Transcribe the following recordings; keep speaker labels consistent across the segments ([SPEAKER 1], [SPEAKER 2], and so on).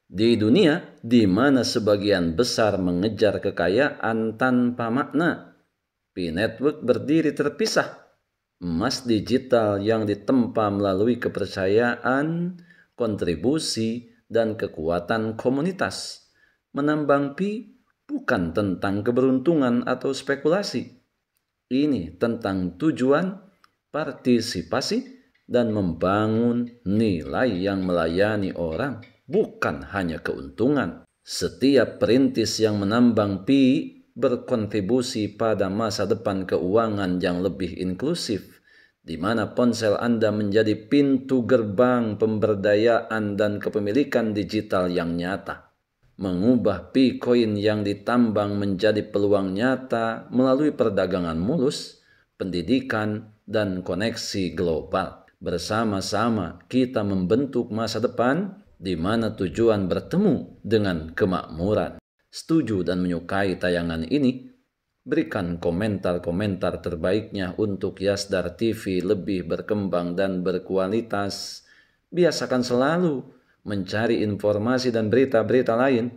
[SPEAKER 1] Di dunia di mana sebagian besar mengejar kekayaan tanpa makna, P-Network berdiri terpisah. Emas digital yang ditempa melalui kepercayaan, kontribusi, dan kekuatan komunitas. Menambang Pi bukan tentang keberuntungan atau spekulasi. Ini tentang tujuan, partisipasi, dan membangun nilai yang melayani orang, bukan hanya keuntungan. Setiap perintis yang menambang Pi berkontribusi pada masa depan keuangan yang lebih inklusif, di mana ponsel Anda menjadi pintu gerbang pemberdayaan dan kepemilikan digital yang nyata. Mengubah P-Coin yang ditambang menjadi peluang nyata melalui perdagangan mulus, pendidikan, dan koneksi global. Bersama-sama kita membentuk masa depan di mana tujuan bertemu dengan kemakmuran. Setuju dan menyukai tayangan ini? Berikan komentar-komentar terbaiknya untuk Yasdar TV lebih berkembang dan berkualitas. Biasakan selalu mencari informasi dan berita-berita lain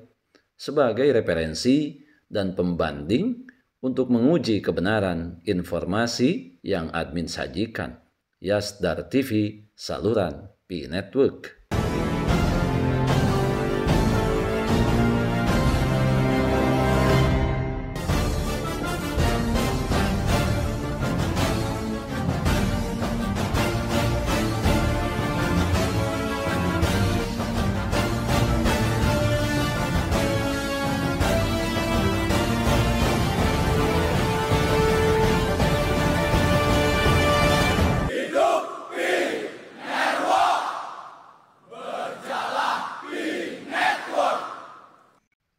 [SPEAKER 1] sebagai referensi dan pembanding untuk menguji kebenaran informasi yang admin sajikan. Yasdar TV, saluran P-Network.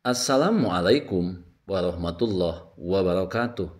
[SPEAKER 1] Assalamualaikum warahmatullahi wabarakatuh.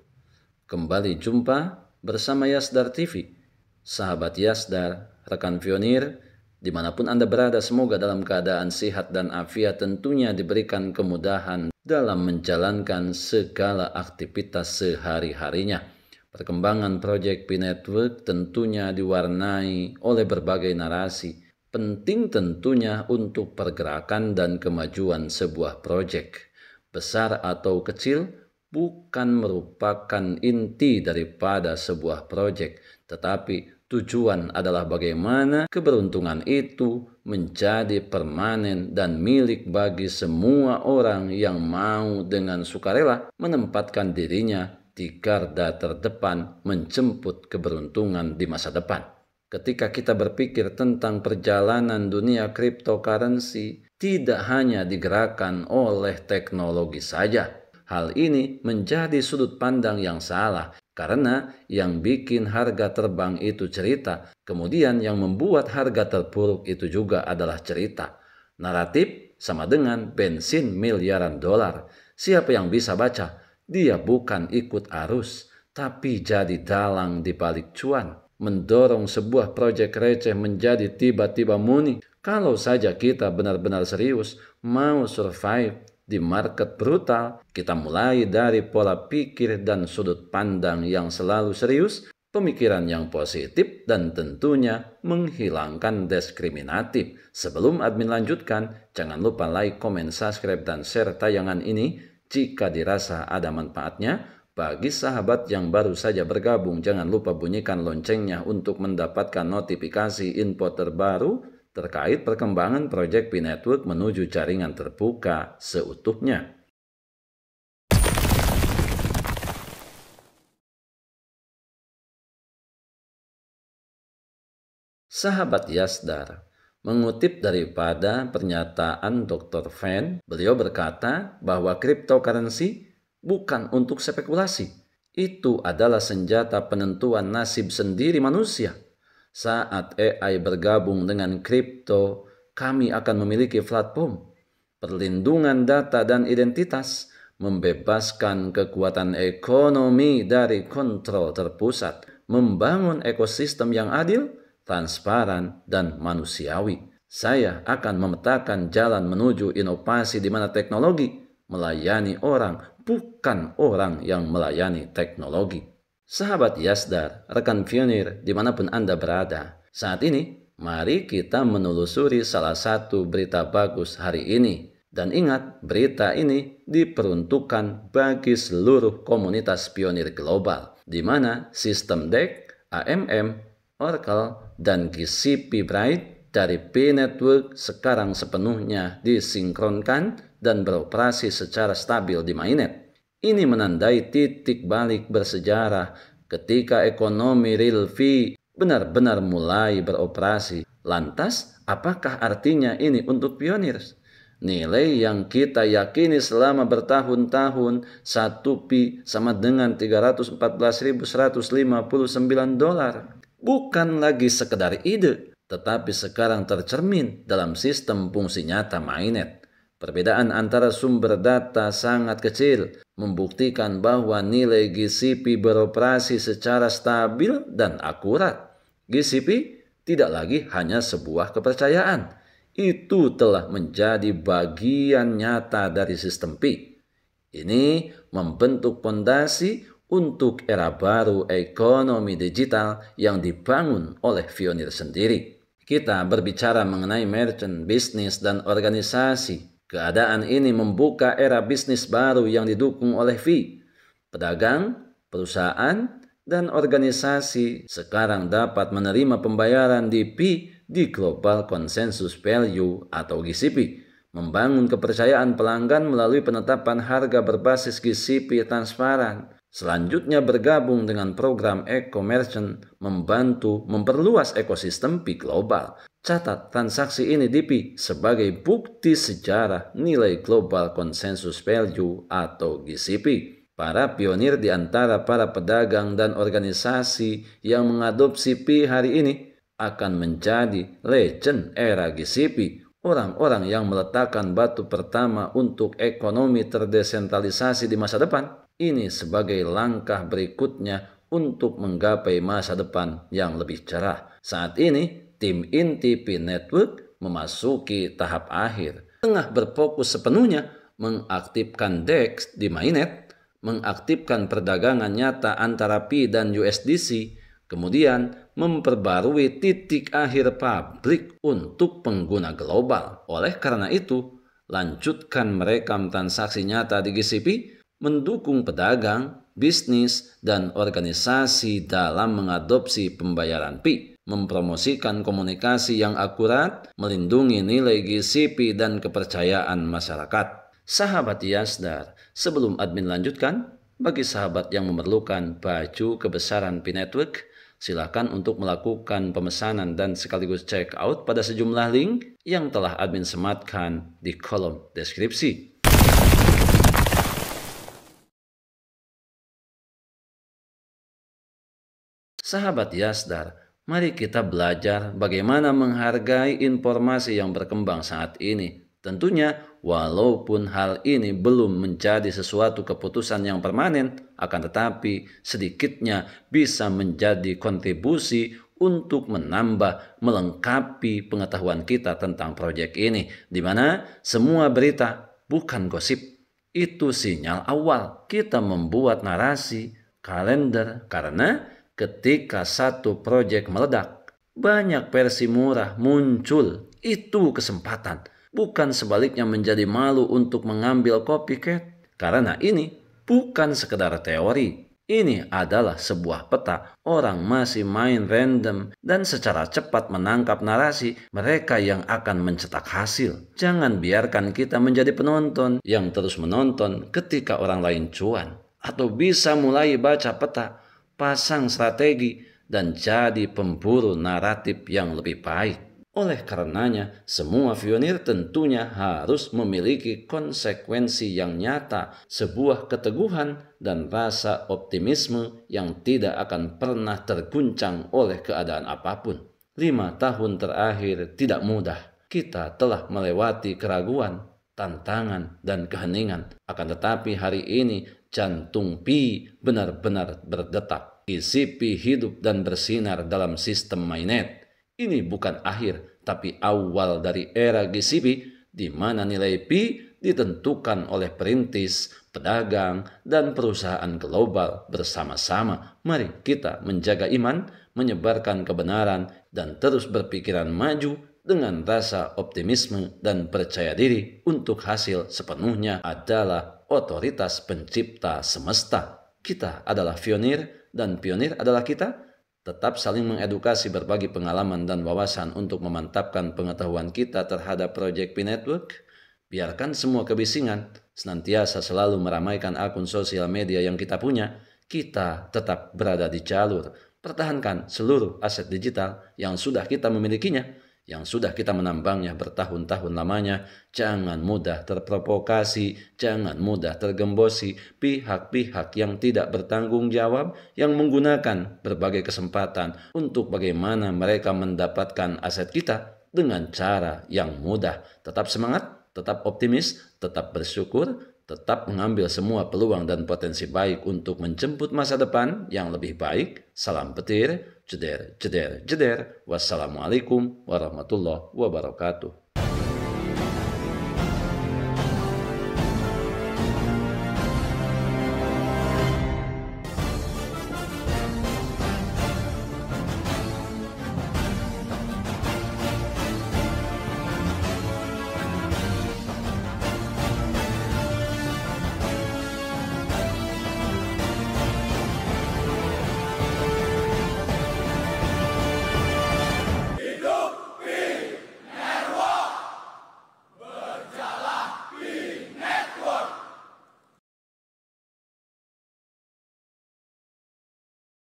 [SPEAKER 1] Kembali jumpa bersama Yasdar TV. Sahabat Yasdar, rekan pionir, dimanapun Anda berada, semoga dalam keadaan sehat dan afiat, tentunya diberikan kemudahan dalam menjalankan segala aktivitas sehari-harinya. Perkembangan proyek P-Network tentunya diwarnai oleh berbagai narasi. Penting tentunya untuk pergerakan dan kemajuan sebuah proyek. Besar atau kecil bukan merupakan inti daripada sebuah proyek, tetapi tujuan adalah bagaimana keberuntungan itu menjadi permanen dan milik bagi semua orang yang mau dengan sukarela menempatkan dirinya di garda terdepan menjemput keberuntungan di masa depan. Ketika kita berpikir tentang perjalanan dunia cryptocurrency, tidak hanya digerakkan oleh teknologi saja. Hal ini menjadi sudut pandang yang salah, karena yang bikin harga terbang itu cerita, kemudian yang membuat harga terpuruk itu juga adalah cerita. Naratif sama dengan bensin miliaran dolar. Siapa yang bisa baca? Dia bukan ikut arus, tapi jadi dalang di balik cuan. Mendorong sebuah proyek receh menjadi tiba-tiba muni. Kalau saja kita benar-benar serius mau survive di market brutal, kita mulai dari pola pikir dan sudut pandang yang selalu serius, pemikiran yang positif, dan tentunya menghilangkan diskriminatif. Sebelum admin lanjutkan, jangan lupa like, komen, subscribe, dan share tayangan ini jika dirasa ada manfaatnya. Bagi sahabat yang baru saja bergabung, jangan lupa bunyikan loncengnya untuk mendapatkan notifikasi info terbaru terkait perkembangan proyek P-Network menuju jaringan terbuka seutuhnya. Sahabat Yasdar, mengutip daripada pernyataan Dr. Fan, beliau berkata bahwa cryptocurrency bukan untuk spekulasi. Itu adalah senjata penentuan nasib sendiri manusia. Saat AI bergabung dengan kripto, kami akan memiliki platform perlindungan data dan identitas, membebaskan kekuatan ekonomi dari kontrol terpusat, membangun ekosistem yang adil, transparan, dan manusiawi. Saya akan memetakan jalan menuju inovasi di mana teknologi melayani orang, bukan orang yang melayani teknologi. Sahabat Yasdar, rekan pionir dimanapun Anda berada, saat ini Mari kita menelusuri salah satu berita bagus hari ini. Dan ingat, berita ini diperuntukkan bagi seluruh komunitas pionir global, di mana sistem DEC, AMM, Oracle, dan GCP Bright dari P-Network sekarang sepenuhnya disinkronkan dan beroperasi secara stabil di mainnet. Ini menandai titik balik bersejarah ketika ekonomi real fee benar-benar mulai beroperasi. Lantas, apakah artinya ini untuk pioneers? Nilai yang kita yakini selama bertahun-tahun 1 pi sama dengan 314.159 dolar. Bukan lagi sekedar ide, tetapi sekarang tercermin dalam sistem fungsi nyata mainnet. Perbedaan antara sumber data sangat kecil, membuktikan bahwa nilai GCP beroperasi secara stabil dan akurat. GCP tidak lagi hanya sebuah kepercayaan. Itu telah menjadi bagian nyata dari sistem Pi. Ini membentuk fondasi untuk era baru ekonomi digital yang dibangun oleh pionir sendiri. Kita berbicara mengenai merchant, bisnis, dan organisasi. Keadaan ini membuka era bisnis baru yang didukung oleh fee. Pedagang, perusahaan, dan organisasi sekarang dapat menerima pembayaran di fee di Global Consensus Value atau GCP. Membangun kepercayaan pelanggan melalui penetapan harga berbasis GCP transparan. Selanjutnya bergabung dengan program Eco-Merchant membantu memperluas ekosistem Pi global. Catat transaksi ini di Pi sebagai bukti sejarah nilai Global Consensus Value atau GCP. Para pionir di antara para pedagang dan organisasi yang mengadopsi Pi hari ini akan menjadi legend era GCP. Orang-orang yang meletakkan batu pertama untuk ekonomi terdesentralisasi di masa depan. Ini sebagai langkah berikutnya untuk menggapai masa depan yang lebih cerah. Saat ini, tim inti P-Network memasuki tahap akhir. Tengah berfokus sepenuhnya mengaktifkan DEX di mainnet, mengaktifkan perdagangan nyata antara Pi dan USDC, kemudian memperbarui titik akhir publik untuk pengguna global. Oleh karena itu, lanjutkan merekam transaksi nyata di GCP, mendukung pedagang, bisnis, dan organisasi dalam mengadopsi pembayaran Pi, mempromosikan komunikasi yang akurat, melindungi nilai GCP dan kepercayaan masyarakat. Sahabat Yasdar, sebelum admin lanjutkan, bagi sahabat yang memerlukan baju kebesaran P-Network, silakan untuk melakukan pemesanan dan sekaligus check out pada sejumlah link yang telah admin sematkan di kolom deskripsi. Sahabat Yasdar, mari kita belajar bagaimana menghargai informasi yang berkembang saat ini. Tentunya, walaupun hal ini belum menjadi sesuatu keputusan yang permanen, akan tetapi sedikitnya bisa menjadi kontribusi untuk menambah, melengkapi pengetahuan kita tentang proyek ini, di mana semua berita bukan gosip. Itu sinyal awal kita membuat narasi, kalender, karena ketika satu proyek meledak, banyak versi murah muncul. Itu kesempatan. Bukan sebaliknya menjadi malu untuk mengambil copycat. Karena ini bukan sekedar teori. Ini adalah sebuah peta. Orang masih main random dan secara cepat menangkap narasi mereka yang akan mencetak hasil. Jangan biarkan kita menjadi penonton yang terus menonton ketika orang lain cuan. Atau bisa mulai baca peta, pasang strategi, dan jadi pemburu naratif yang lebih baik. Oleh karenanya, semua pionir tentunya harus memiliki konsekuensi yang nyata, sebuah keteguhan dan rasa optimisme yang tidak akan pernah terguncang oleh keadaan apapun. 5 tahun terakhir tidak mudah. Kita telah melewati keraguan, tantangan, dan keheningan. Akan tetapi hari ini jantung Pi benar-benar berdetak. GCP hidup dan bersinar dalam sistem mainnet. Ini bukan akhir, tapi awal dari era GCP di mana nilai Pi ditentukan oleh perintis, pedagang, dan perusahaan global bersama-sama. Mari kita menjaga iman, menyebarkan kebenaran, dan terus berpikiran maju dengan rasa optimisme dan percaya diri untuk hasil sepenuhnya adalah otoritas pencipta semesta. Kita adalah pionir dan pionir adalah kita. Tetap saling mengedukasi, berbagi pengalaman dan wawasan untuk memantapkan pengetahuan kita terhadap Project Pi Network. Biarkan semua kebisingan senantiasa selalu meramaikan akun sosial media yang kita punya. Kita tetap berada di jalur. Pertahankan seluruh aset digital yang sudah kita memilikinya, yang sudah kita menambangnya bertahun-tahun lamanya. Jangan mudah terprovokasi, jangan mudah tergembosi pihak-pihak yang tidak bertanggung jawab, yang menggunakan berbagai kesempatan untuk bagaimana mereka mendapatkan aset kita dengan cara yang mudah. Tetap semangat, tetap optimis, tetap bersyukur, tetap mengambil semua peluang dan potensi baik untuk menjemput masa depan yang lebih baik. Salam petir, jeder, jeder, jeder. Wassalamualaikum warahmatullahi wabarakatuh.